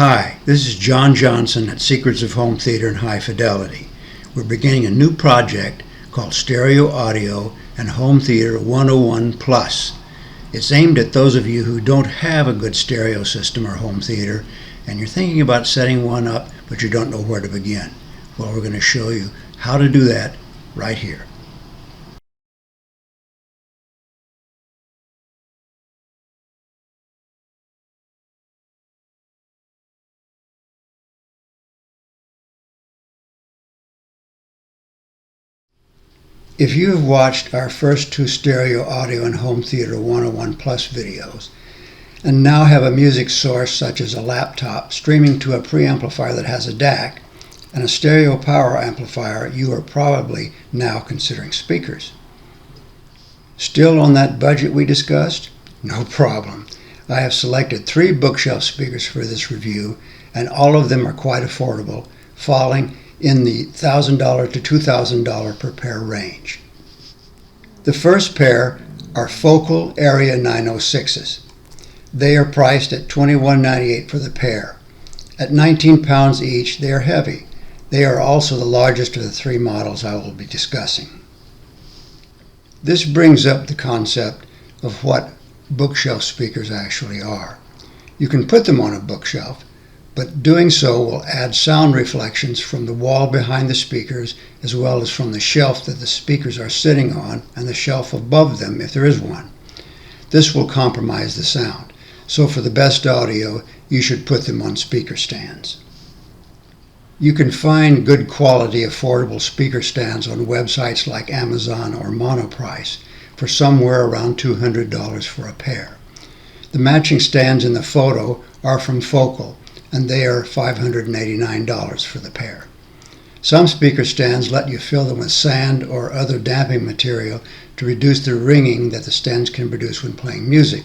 Hi, this is John Johnson at Secrets of Home Theater and High Fidelity. We're beginning a new project called Stereo Audio and Home Theater 101 Plus. It's aimed at those of you who don't have a good stereo system or home theater and you're thinking about setting one up but you don't know where to begin. Well, we're going to show you how to do that right here. If you have watched our first two Stereo Audio and Home Theater 101 Plus videos, and now have a music source such as a laptop streaming to a preamplifier that has a DAC, and a stereo power amplifier, you are probably now considering speakers. Still on that budget we discussed? No problem. I have selected 3 bookshelf speakers for this review, and all of them are quite affordable, falling in the $1,000 to $2,000 per pair range. The first pair are Focal Area 906s. They are priced at $21.98 for the pair. At 19 pounds each, they are heavy. They are also the largest of the 3 models I will be discussing. This brings up the concept of what bookshelf speakers actually are. You can put them on a bookshelf, but doing so will add sound reflections from the wall behind the speakers as well as from the shelf that the speakers are sitting on and the shelf above them if there is one. This will compromise the sound, so for the best audio you should put them on speaker stands. You can find good quality affordable speaker stands on websites like Amazon or Monoprice for somewhere around $200 for a pair. The matching stands in the photo are from Focal, and they are $589 for the pair. Some speaker stands let you fill them with sand or other damping material to reduce the ringing that the stands can produce when playing music.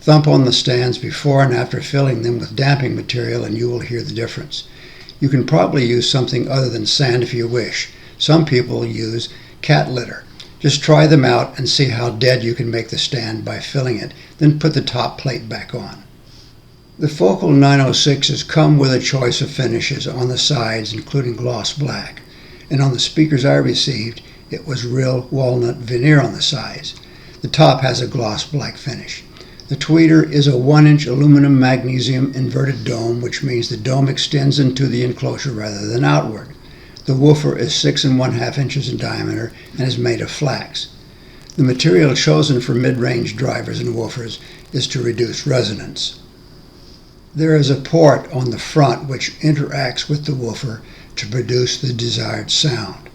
Thump on the stands before and after filling them with damping material and you will hear the difference. You can probably use something other than sand if you wish. Some people use cat litter. Just try them out and see how dead you can make the stand by filling it, then put the top plate back on. The Focal 906s come with a choice of finishes on the sides, including gloss black, and on the speakers I received, it was real walnut veneer on the sides. The top has a gloss black finish. The tweeter is a 1-inch aluminum magnesium inverted dome, which means the dome extends into the enclosure rather than outward. The woofer is 6 1/2 inches in diameter and is made of flax. The material chosen for mid-range drivers and woofers is to reduce resonance. There is a port on the front which interacts with the woofer to produce the desired sound.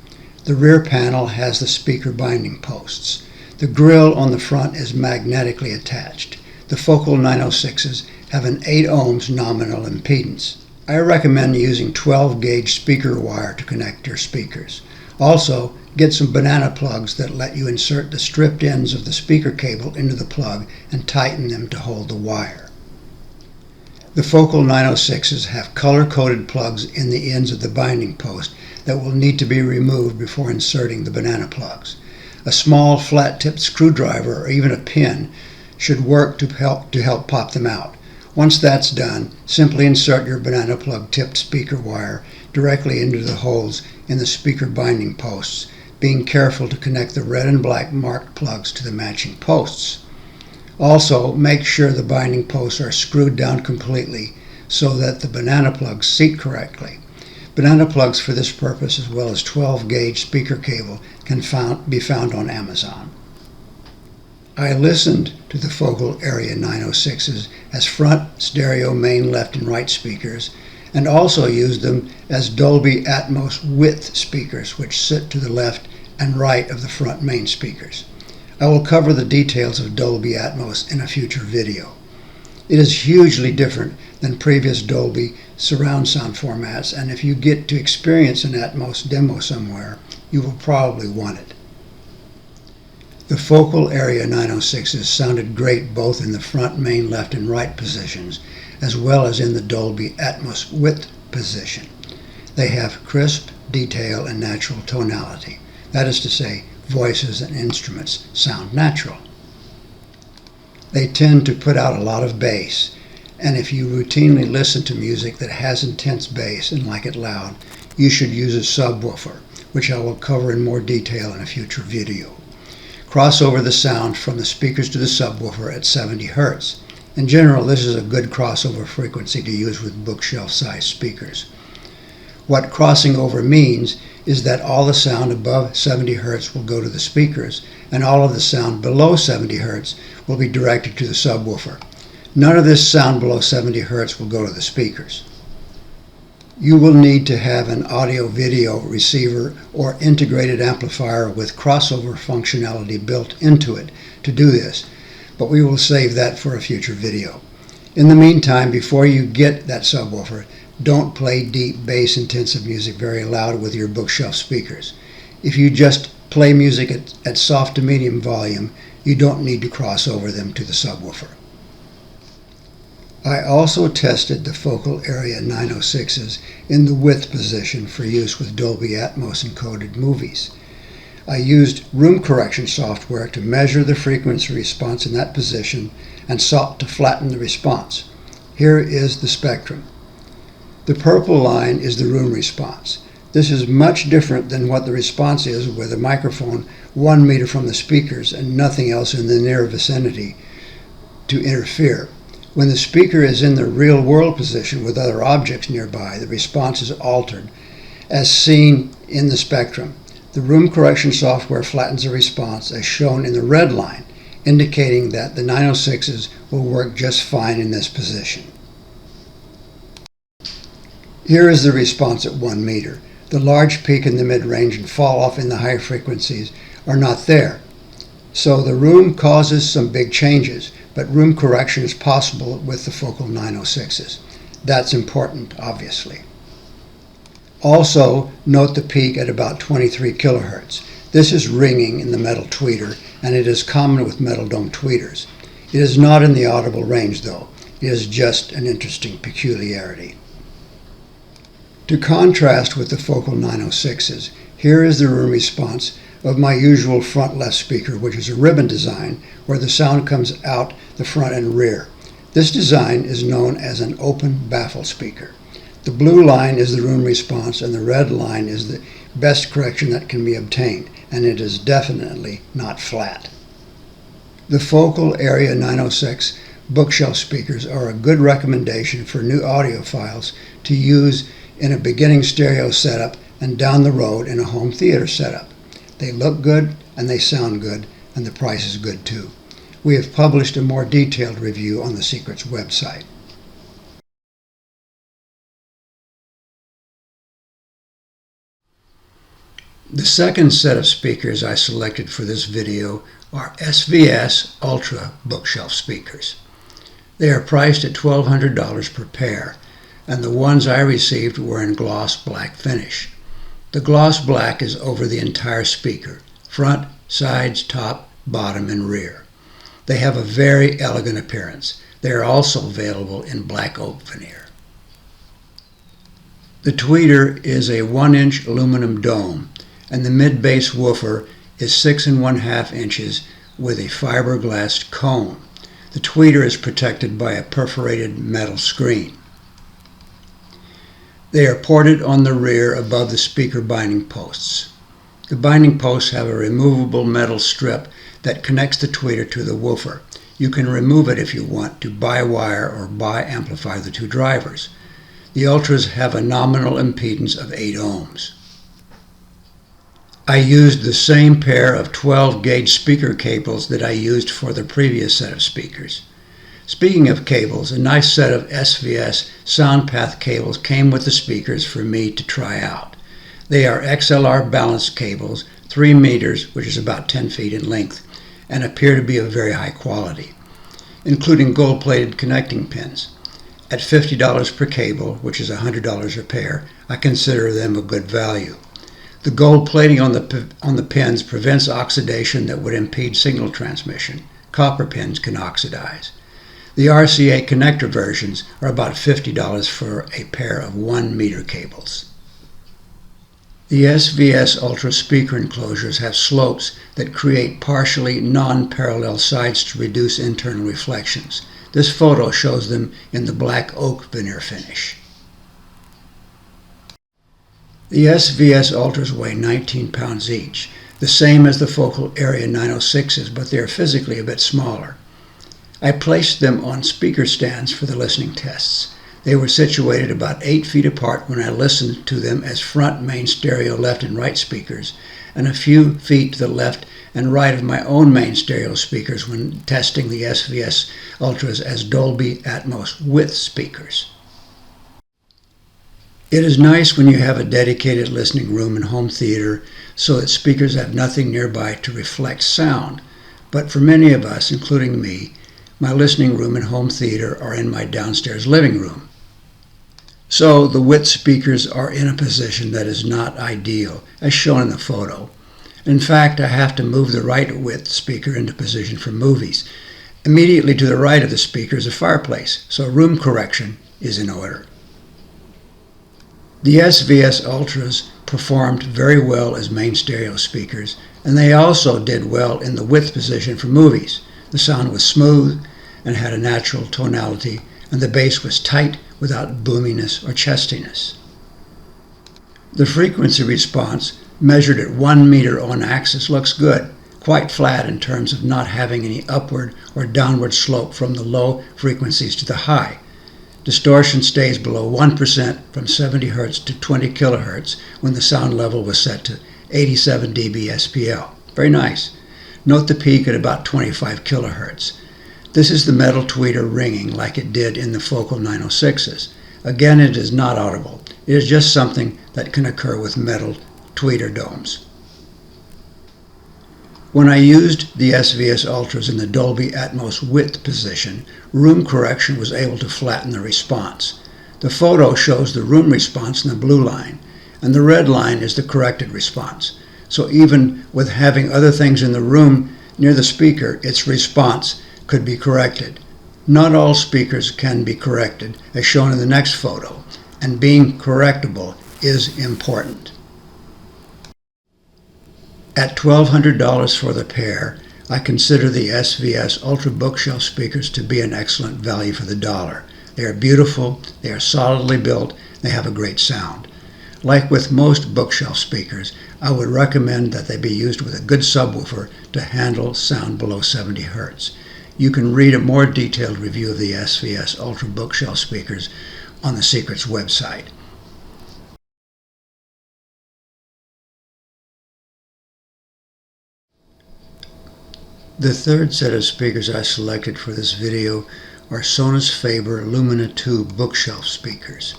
The rear panel has the speaker binding posts. The grill on the front is magnetically attached. The Focal 906s have an 8 ohms nominal impedance. I recommend using 12-gauge speaker wire to connect your speakers. Also, get some banana plugs that let you insert the stripped ends of the speaker cable into the plug and tighten them to hold the wire. The Focal 906s have color-coded plugs in the ends of the binding post that will need to be removed before inserting the banana plugs. A small flat-tipped screwdriver or even a pin should work to help pop them out. Once that's done, simply insert your banana plug-tipped speaker wire directly into the holes in the speaker binding posts, being careful to connect the red and black marked plugs to the matching posts. Also, make sure the binding posts are screwed down completely so that the banana plugs seat correctly. Banana plugs for this purpose, as well as 12-gauge speaker cable, can be found on Amazon. I listened to the Focal Area 906s as front stereo main left and right speakers, and also used them as Dolby Atmos width speakers, which sit to the left and right of the front main speakers. I will cover the details of Dolby Atmos in a future video. It is hugely different than previous Dolby surround sound formats, and if you get to experience an Atmos demo somewhere, you will probably want it. The Focal Area 906s sounded great both in the front main left and right positions, as well as in the Dolby Atmos width position. They have crisp detail and natural tonality. That is to say, voices and instruments sound natural. They tend to put out a lot of bass, and if you routinely listen to music that has intense bass and like it loud, you should use a subwoofer, which I will cover in more detail in a future video. Cross over the sound from the speakers to the subwoofer at 70 Hz. In general, this is a good crossover frequency to use with bookshelf-sized speakers. What crossing over means is that all the sound above 70 Hz will go to the speakers, and all of the sound below 70 Hz will be directed to the subwoofer. None of this sound below 70 Hz will go to the speakers. You will need to have an audio-video receiver or integrated amplifier with crossover functionality built into it to do this, but we will save that for a future video. In the meantime, before you get that subwoofer, don't play deep bass-intensive music very loud with your bookshelf speakers. If you just play music at soft to medium volume, you don't need to cross over them to the subwoofer. I also tested the focal area 906s in the width position for use with Dolby Atmos encoded movies. I used room correction software to measure the frequency response in that position and sought to flatten the response. Here is the spectrum. The purple line is the room response. This is much different than what the response is with a microphone 1 meter from the speakers and nothing else in the near vicinity to interfere. When the speaker is in the real world position with other objects nearby, the response is altered, as seen in the spectrum. The room correction software flattens the response as shown in the red line, indicating that the 906s will work just fine in this position. Here is the response at 1 meter. The large peak in the mid-range and fall off in the high frequencies are not there. So the room causes some big changes, but room correction is possible with the focal 906s. That's important, obviously. Also, note the peak at about 23 kilohertz. This is ringing in the metal tweeter, and it is common with metal dome tweeters. It is not in the audible range, though. It is just an interesting peculiarity. To contrast with the focal 906s, here is the room response of my usual front left speaker, which is a ribbon design where the sound comes out the front and rear. This design is known as an open baffle speaker. The blue line is the room response and the red line is the best correction that can be obtained, and it is definitely not flat. The focal area 906 bookshelf speakers are a good recommendation for new audiophiles to use in a beginning stereo setup and down the road in a home theater setup. They look good and they sound good, and the price is good too. We have published a more detailed review on the Secrets website. The second set of speakers I selected for this video are SVS Ultra bookshelf speakers. They are priced at $1,200 per pair, and the ones I received were in gloss black finish. The gloss black is over the entire speaker, front, sides, top, bottom, and rear. They have a very elegant appearance. They are also available in black oak veneer. The tweeter is a 1-inch aluminum dome, and the mid-bass woofer is 6 1/2 inches with a fiberglass cone. The tweeter is protected by a perforated metal screen. They are ported on the rear above the speaker binding posts. The binding posts have a removable metal strip that connects the tweeter to the woofer. You can remove it if you want to bi-wire or bi-amplify the two drivers. The Ultras have a nominal impedance of 8 ohms. I used the same pair of 12-gauge speaker cables that I used for the previous set of speakers. Speaking of cables, a nice set of SVS SoundPath cables came with the speakers for me to try out. They are XLR balanced cables, 3 meters, which is about 10 feet in length, and appear to be of very high quality, including gold-plated connecting pins. At $50 per cable, which is $100 a pair, I consider them a good value. The gold plating on the pins prevents oxidation that would impede signal transmission. Copper pins can oxidize. The RCA connector versions are about $50 for a pair of 1 meter cables. The SVS Ultra speaker enclosures have slopes that create partially non-parallel sides to reduce internal reflections. This photo shows them in the black oak veneer finish. The SVS Ultras weigh 19 pounds each, the same as the Focal Area 906s, but they are physically a bit smaller. I placed them on speaker stands for the listening tests. They were situated about 8 feet apart when I listened to them as front main stereo left and right speakers, and a few feet to the left and right of my own main stereo speakers when testing the SVS Ultras as Dolby Atmos with speakers. It is nice when you have a dedicated listening room and home theater so that speakers have nothing nearby to reflect sound. But for many of us, including me, my listening room and home theater are in my downstairs living room. So the width speakers are in a position that is not ideal, as shown in the photo. In fact, I have to move the right width speaker into position for movies. Immediately to the right of the speaker is a fireplace, so room correction is in order. The SVS Ultras performed very well as main stereo speakers, and they also did well in the width position for movies. The sound was smooth and had a natural tonality, and the bass was tight without boominess or chestiness. The frequency response, measured at 1 meter on axis, looks good, quite flat in terms of not having any upward or downward slope from the low frequencies to the high. Distortion stays below 1% from 70 Hz to 20 kHz when the sound level was set to 87 dB SPL. Very nice. Note the peak at about 25 kHz. This is the metal tweeter ringing like it did in the Focal 906s. Again, it is not audible. It is just something that can occur with metal tweeter domes. When I used the SVS Ultras in the Dolby Atmos width position, room correction was able to flatten the response. The photo shows the room response in the blue line, and the red line is the corrected response. So even with having other things in the room near the speaker, its response could be corrected. Not all speakers can be corrected, as shown in the next photo, and being correctable is important. At $1,200 for the pair, I consider the SVS Ultra bookshelf speakers to be an excellent value for the dollar. They are beautiful, they are solidly built, they have a great sound. Like with most bookshelf speakers, I would recommend that they be used with a good subwoofer to handle sound below 70 Hz. You can read a more detailed review of the SVS Ultra bookshelf speakers on the Secrets website. The third set of speakers I selected for this video are Sonos Lumina 2 bookshelf speakers.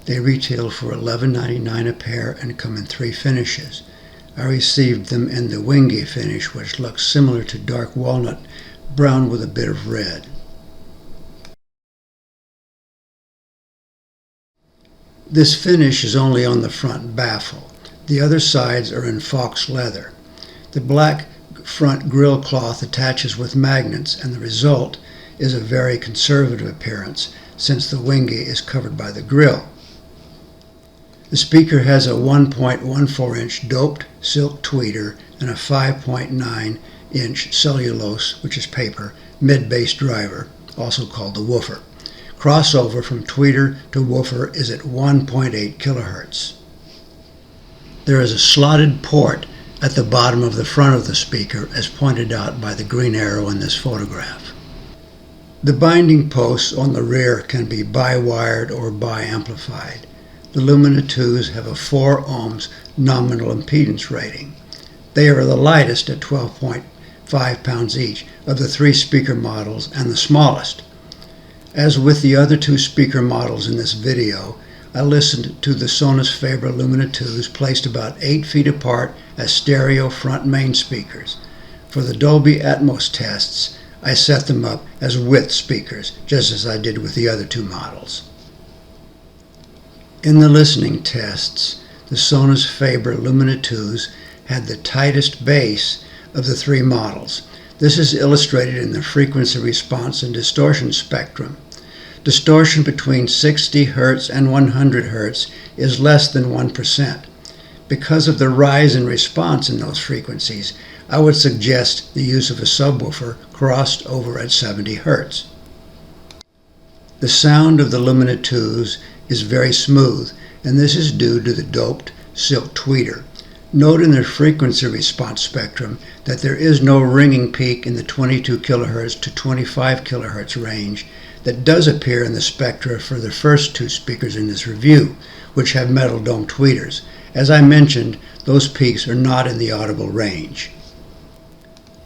They retail for $11.99 a pair and come in 3 finishes. I received them in the wingy finish, which looks similar to dark walnut brown with a bit of red. This finish is only on the front baffle. The other sides are in fox leather. The black front grill cloth attaches with magnets, and the result is a very conservative appearance since the wingy is covered by the grill. The speaker has a 1.14-inch doped silk tweeter and a 5.9-inch cellulose, which is paper, mid-bass driver, also called the woofer. Crossover from tweeter to woofer is at 1.8 kHz. There is a slotted port at the bottom of the front of the speaker, as pointed out by the green arrow in this photograph. The binding posts on the rear can be bi-wired or bi-amplified. The Lumina 2s have a 4 ohms nominal impedance rating. They are the lightest at 12.5 pounds each of the 3 speaker models and the smallest. As with the other 2 speaker models in this video, I listened to the Sonos Lumina 2s placed about 8 feet apart as stereo front main speakers. For the Dolby Atmos tests, I set them up as width speakers, just as I did with the other 2 models. In the listening tests, the Sonos Lumina 2s had the tightest bass of the 3 models. This is illustrated in the frequency response and distortion spectrum. Distortion between 60 Hz and 100 Hz is less than 1%. Because of the rise in response in those frequencies, I would suggest the use of a subwoofer crossed over at 70 Hz. The sound of the Lumina 2s is very smooth, and this is due to the doped silk tweeter. Note in the frequency response spectrum that there is no ringing peak in the 22 kHz to 25 kHz range that does appear in the spectra for the first two speakers in this review, which have metal dome tweeters. As I mentioned, those peaks are not in the audible range.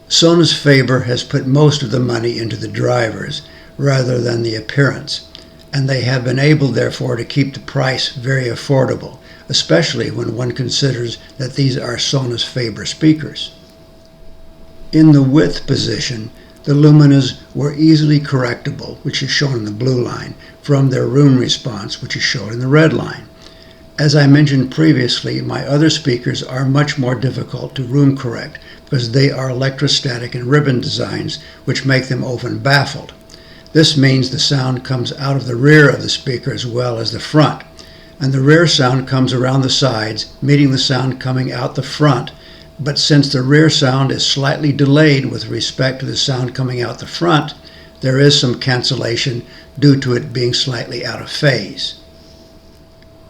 Sonos Faber has put most of the money into the drivers rather than the appearance, and they have been able therefore to keep the price very affordable, especially when one considers that these are Sonos Faber speakers. In the width position, the Luminas were easily correctable, which is shown in the blue line, from their room response, which is shown in the red line. As I mentioned previously, my other speakers are much more difficult to room correct because they are electrostatic and ribbon designs, which make them often baffled. This means the sound comes out of the rear of the speaker as well as the front, and the rear sound comes around the sides, meeting the sound coming out the front. But since the rear sound is slightly delayed with respect to the sound coming out the front, there is some cancellation due to it being slightly out of phase.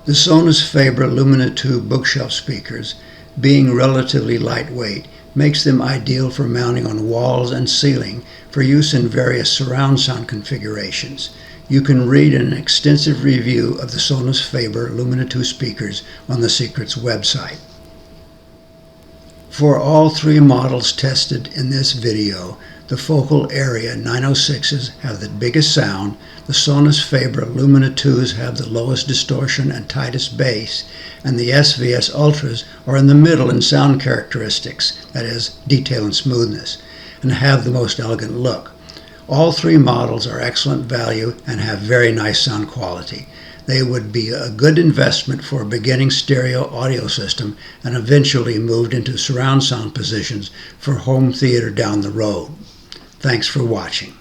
The Sonos Faber Lumina 2 bookshelf speakers, being relatively lightweight, makes them ideal for mounting on walls and ceiling for use in various surround sound configurations. You can read an extensive review of the Sonos Faber Lumina 2 speakers on the Secrets website. For all three models tested in this video, the focal area 906s have the biggest sound, the Sonos Faber Lumina 2s have the lowest distortion and tightest bass, and the SVS Ultras are in the middle in sound characteristics, that is, detail and smoothness, and have the most elegant look. All three models are excellent value and have very nice sound quality. They would be a good investment for a beginning stereo audio system and eventually moved into surround sound positions for home theater down the road. Thanks for watching.